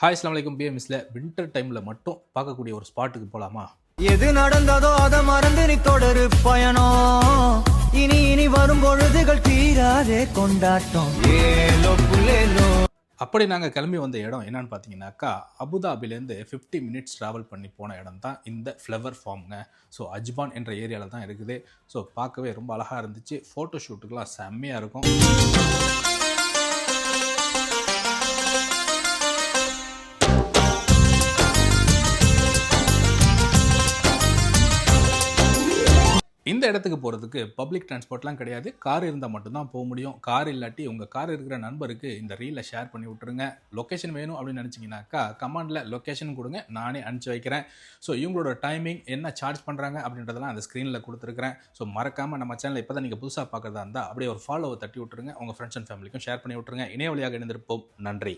Hi அஸ்ஸலாமு அலைக்கும். பிஎம்எஸ்ல winter டைம்ல மட்டும் பார்க்கக்கூடிய ஒரு ஸ்பாட்டுக்கு போலாமா? எது நடந்ததோ அதை மறந்து நீ தொடரு பயணம். இனி இனி வரும் பொழுதுகள் தீராதே கொண்டாட்டம். ஏலோ புல்லேலோ. அப்படி நாங்கள் கிளம்பி வந்த இடம் என்னன்னு பார்த்தீங்கன்னாக்கா, அபுதாபிலேருந்து 50 மினிட்ஸ் ட்ராவல் பண்ணி போன இடம் தான் இந்த ஃப்ளவர் ஃபார்முங்க. ஸோ அஜ்பான் என்ற ஏரியாவில் தான் இருக்குது. ஸோ பார்க்கவே ரொம்ப அழகாக இருந்துச்சு. ஃபோட்டோ ஷூட்டுக்கெலாம் செம்மையாக இருக்கும். இந்த இடத்துக்கு போகிறதுக்கு பப்ளிக் டிரான்ஸ்போர்ட்லாம் கிடையாது. கார் இருந்தால் மட்டும்தான் போக முடியும். கார் இல்லாட்டி உங்கள் கார் இருக்கிற நண்பருக்கு இந்த ரீலை ஷேர் பண்ணி விட்டுருங்க. லொக்கேஷன் வேணும் அப்படின்னு நினச்சிங்கனாக்கா கமெண்டில் லொக்கேஷன் கொடுங்க, நானே அனுப்பிச்சி வைக்கிறேன். ஸோ இவங்களோட டைமிங் என்ன சார்ஜ் பண்ணுறாங்க அப்படின்றதெல்லாம் அந்த ஸ்க்ரீனில் கொடுத்துருக்குறேன். ஸோ மறக்காமல் நம்ம சேனலை இப்போ தான் நீங்கள் புதுசாக பார்க்குறதா இருந்தால் அப்படியே ஒரு ஃபாலோவை தட்டி விட்டுருங்க. உங்கள் ஃப்ரெண்ட்ஸ் அண்ட் ஃபேமிலிக்கும் ஷேர் பண்ணி விட்டுருங்க. இணைய வழியாக இணைந்திருப்போம். நன்றி.